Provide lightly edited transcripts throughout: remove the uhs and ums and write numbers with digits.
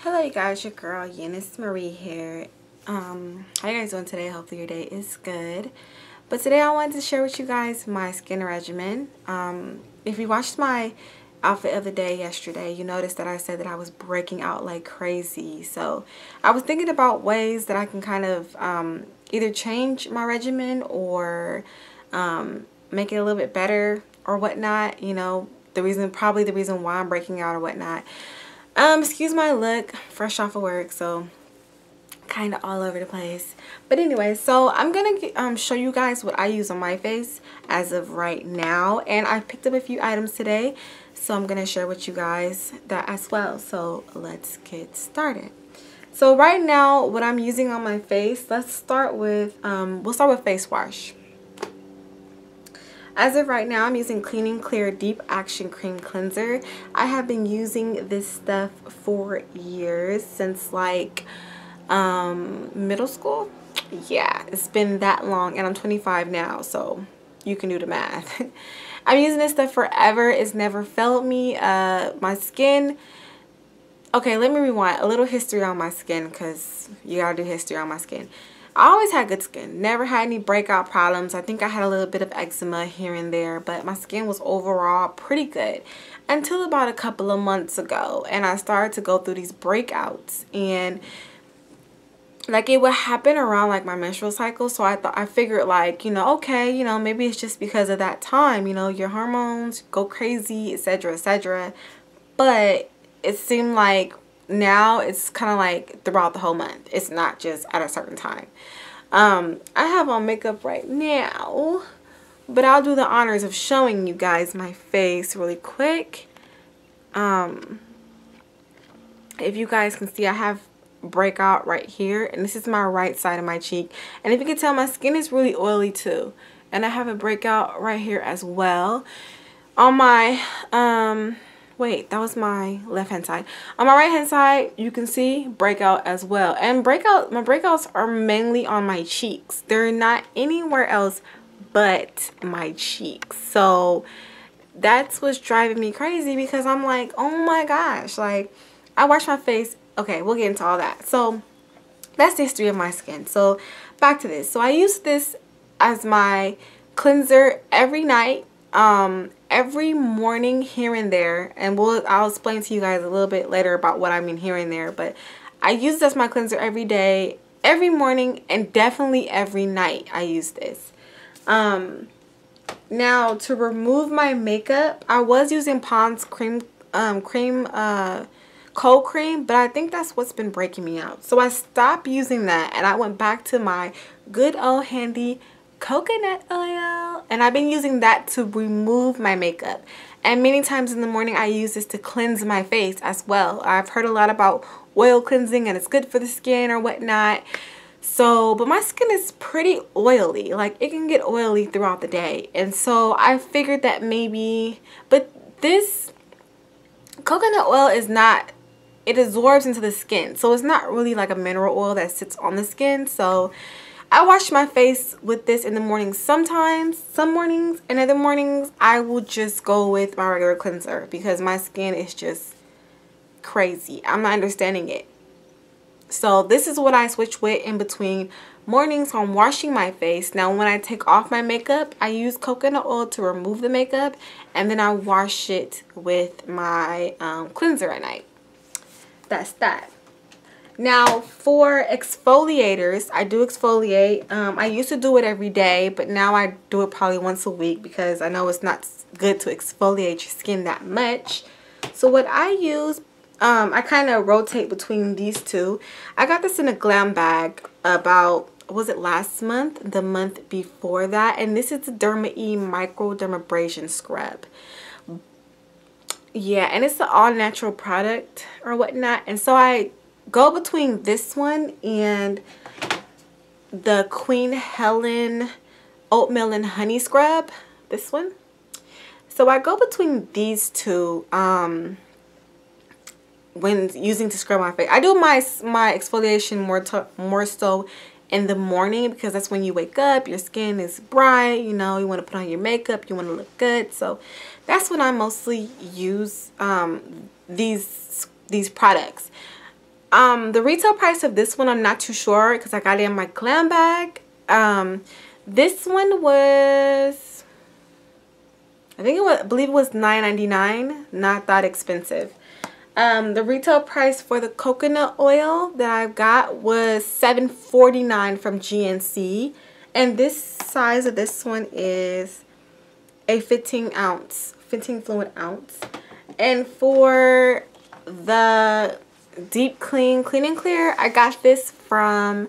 Hello you guys, your girl Euniycemari here. How you guys doing today? Hopefully your day is good. But today I wanted to share with you guys my skin regimen. If you watched my outfit of the day yesterday, you noticed that I said that I was breaking out like crazy. So I was thinking about ways that I can kind of either change my regimen or make it a little bit better or whatnot. You know, probably the reason why I'm breaking out or whatnot. Excuse my look, fresh off of work, so kind of all over the place. But anyway, so I'm gonna show you guys what I use on my face as of right now, and I picked up a few items today, so I'm gonna share with you guys that as well. So let's get started. So right now, what I'm using on my face, let's start with we'll start with face wash. As of right now, I'm using Clean & Clear Deep Action Cream Cleanser. I have been using this stuff for years, since like middle school. Yeah, it's been that long, and I'm 25 now, so you can do the math. I'm using this stuff forever. It's never failed me. My skin, okay, let me rewind. A little history on my skin, because you gotta do history on my skin. I always had good skin, never had any breakout problems. I think I had a little bit of eczema here and there, but my skin was overall pretty good until about a couple of months ago, and I started to go through these breakouts, and like it would happen around like my menstrual cycle. So I figured like, you know, okay, you know, maybe it's just because of that time, you know, your hormones go crazy, etc., etc. But it seemed like now it's kind of like throughout the whole month. It's not just at a certain time. I have on makeup right now, but I'll do the honors of showing you guys my face really quick. If you guys can see, I have breakout right here, and this is my right side of my cheek, and if you can tell, my skin is really oily too, and I have a breakout right here as well. On my wait, that was my left hand side. On my right hand side, you can see breakout as well. And my breakouts are mainly on my cheeks. They're not anywhere else but my cheeks. So that's what's driving me crazy, because I'm like, oh my gosh, like I wash my face. Okay, we'll get into all that. So that's the history of my skin. So back to this. So I use this as my cleanser every night. Every morning here and there, and I'll explain to you guys a little bit later about what I mean here and there, but I use this as my cleanser every day, every morning, and definitely every night I use this. Now to remove my makeup, I was using Pond's cold cream, but I think that's what's been breaking me out, so I stopped using that and I went back to my good old handy coconut oil, and I've been using that to remove my makeup. And many times in the morning I use this to cleanse my face as well. I've heard a lot about oil cleansing and it's good for the skin or whatnot. So, but my skin is pretty oily. Like, it can get oily throughout the day, and so I figured that maybe, but this coconut oil is not, it absorbs into the skin, so it's not really like a mineral oil that sits on the skin. So I wash my face with this in the morning sometimes, some mornings, and other mornings I will just go with my regular cleanser because my skin is just crazy. I'm not understanding it. So this is what I switch with in between mornings when I'm washing my face. Now when I take off my makeup, I use coconut oil to remove the makeup, and then I wash it with my cleanser at night. That's that. Now for exfoliators, I do exfoliate. I used to do it every day, but now I do it probably once a week because I know it's not good to exfoliate your skin that much. So what I use, I kind of rotate between these two. I got this in a glam bag about, was it last month? The month before that. And this is the Derma microdermabrasion scrub. Yeah, and it's an all-natural product or whatnot. And so I go between this one and the Queen Helen oatmeal and honey scrub, this one. So I go between these two when using to scrub my face. I do my exfoliation more so in the morning, because that's when you wake up, your skin is bright, you know, you want to put on your makeup, you want to look good. So that's when I mostly use these products. The retail price of this one, I'm not too sure because I got it in my glam bag. This one was, I believe it was $9.99. Not that expensive. The retail price for the coconut oil that I got was $7.49 from GNC. And this size of this one is a 15 fluid ounce. And for the deep clean and clear, I got this from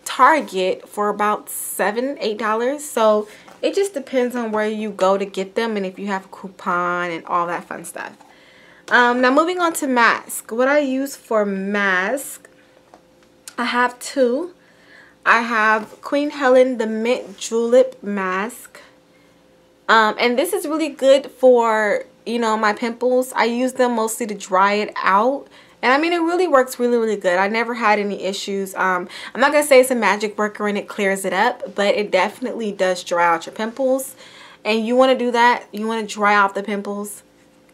Target for about $7-8. So it just depends on where you go to get them and if you have a coupon and all that fun stuff. Now moving on to mask. What I use for mask, I have two. I have Queen Helen the Mint Julep mask. And this is really good for, you know, my pimples. I use them mostly to dry it out. And I mean, it really works really good. I never had any issues. I'm not going to say it's a magic worker and it clears it up, but it definitely does dry out your pimples. And you want to do that. You want to dry out the pimples.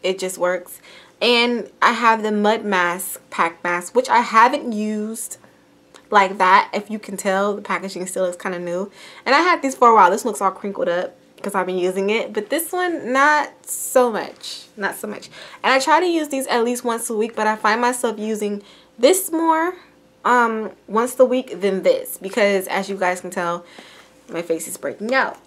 It just works. And I have the mud mask, pack mask, which I haven't used like that. If you can tell, the packaging still looks kind of new. And I had these for a while. This looks all crinkled up because I've been using it, but this one not so much. And I try to use these at least once a week, but I find myself using this more once a week than this, because as you guys can tell, my face is breaking out.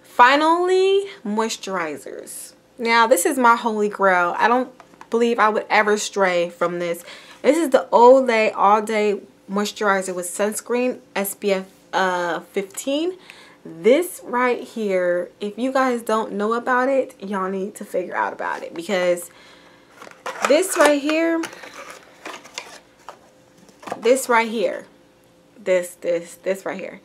Finally, moisturizers. Now this is my holy grail. I don't believe I would ever stray from this. This is the Olay all day moisturizer with sunscreen SPF 15. This right here, if you guys don't know about it, y'all need to figure out about it, because this right here, this right here, this right here,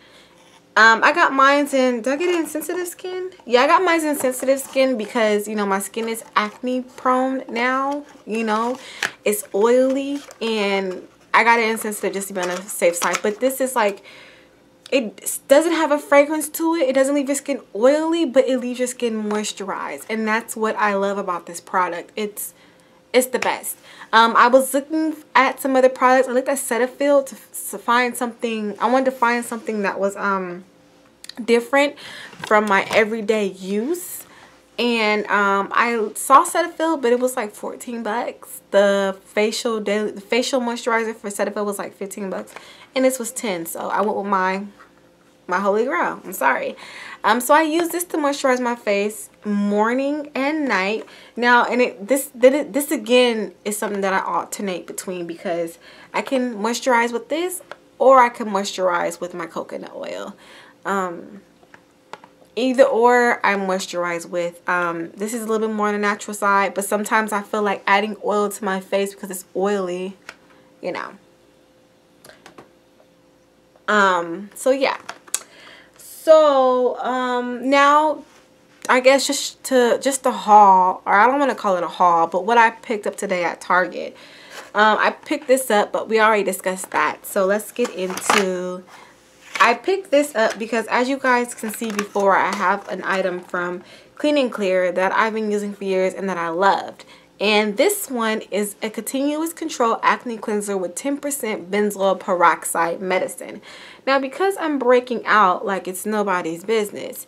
I got mine in, did I get it in sensitive skin? Yeah, I got mine in sensitive skin because, you know, my skin is acne prone now. You know, it's oily, and I got it in sensitive just to be on the safe side. But this is like, it doesn't have a fragrance to it. It doesn't leave your skin oily, but it leaves your skin moisturized. And that's what I love about this product. It's the best. I was looking at some other products. I looked at Cetaphil to find something. I wanted to find something that was different from my everyday use. And I saw Cetaphil, but it was like 14 bucks. The facial moisturizer for Cetaphil was like 15 bucks. And this was 10. So I went with my holy grail. I'm sorry. So I use this to moisturize my face morning and night. Now, and this again is something that I alternate between, because I can moisturize with this or I can moisturize with my coconut oil. Either or I moisturize with. This is a little bit more on the natural side, but sometimes I feel like adding oil to my face because it's oily, you know. So yeah. So now I guess just a haul, or I don't want to call it a haul, but what I picked up today at Target. I picked this up, but we already discussed that. So let's get into, I picked this up because, as you guys can see before, I have an item from Clean & Clear that I've been using for years and that I loved. And this one is a continuous control acne cleanser with 10% benzoyl peroxide medicine. Now, because I'm breaking out like it's nobody's business,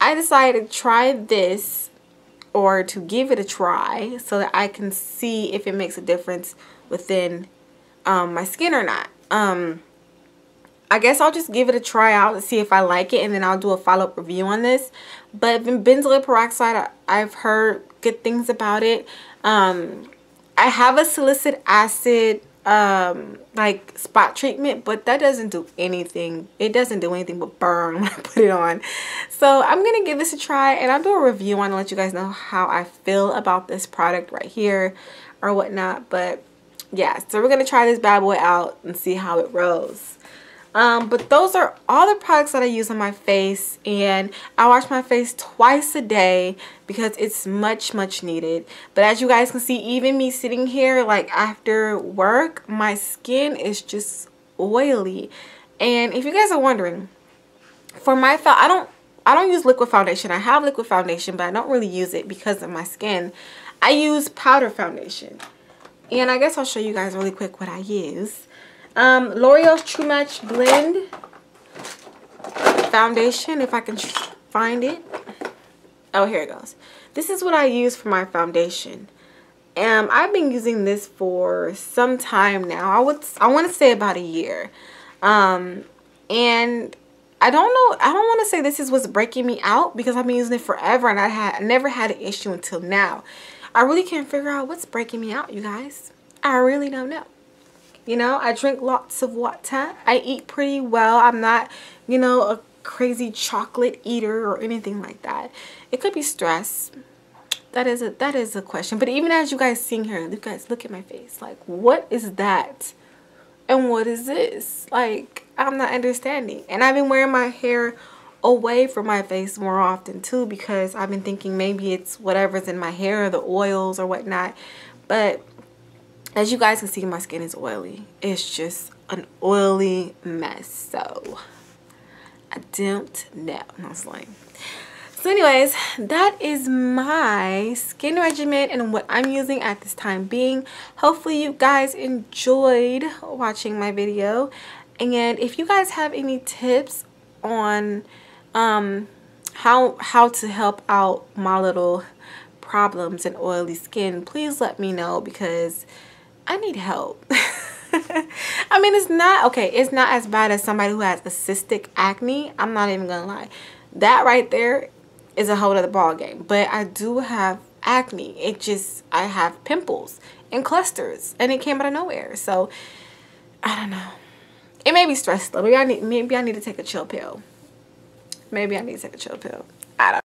I decided to try this, or to give it a try, so that I can see if it makes a difference within my skin or not. I guess I'll just give it a try out to see if I like it, and then I'll do a follow-up review on this. But benzoyl peroxide, I've heard good things about it. I have a salicylic acid like spot treatment, but that doesn't do anything. It doesn't do anything but burn when I put it on. So I'm gonna give this a try, and I'll do a review on it, let you guys know how I feel about this product right here or whatnot. But yeah, so we're gonna try this bad boy out and see how it rolls. But those are all the products that I use on my face, and I wash my face twice a day because it's much needed. But as you guys can see, even me sitting here like after work, my skin is just oily. And if you guys are wondering, for my I don't use liquid foundation. I have liquid foundation, but I don't really use it because of my skin. I use powder foundation. And I guess I'll show you guys really quick what I use. L'Oreal True Match Blend foundation, if I can find it. Oh, here it goes. This is what I use for my foundation. I've been using this for some time now. I want to say about a year. And I don't know, I don't want to say this is what's breaking me out, because I've been using it forever and I never had an issue until now. I really can't figure out what's breaking me out, you guys. I really don't know. You know, I drink lots of water. I eat pretty well. I'm not, you know, a crazy chocolate eater or anything like that. It could be stress. That is a question. But even as you guys seeing here, you guys look at my face. Like, what is that? And what is this? Like, I'm not understanding. And I've been wearing my hair away from my face more often too, because I've been thinking maybe it's whatever's in my hair, the oils or whatnot. But as you guys can see, my skin is oily. It's just an oily mess. So I don't know. I was like, so anyways, that is my skin regimen and what I'm using at this time being. Hopefully you guys enjoyed watching my video. And if you guys have any tips on how to help out my little problems and oily skin, please let me know, because I need help. I mean, it's not as bad as somebody who has a cystic acne. I'm not even gonna lie. That right there is a whole other ball game. But I do have acne. I have pimples and clusters, and it came out of nowhere. So I don't know. It may be stress though. Maybe I need to take a chill pill. Maybe I need to take a chill pill. I don't know.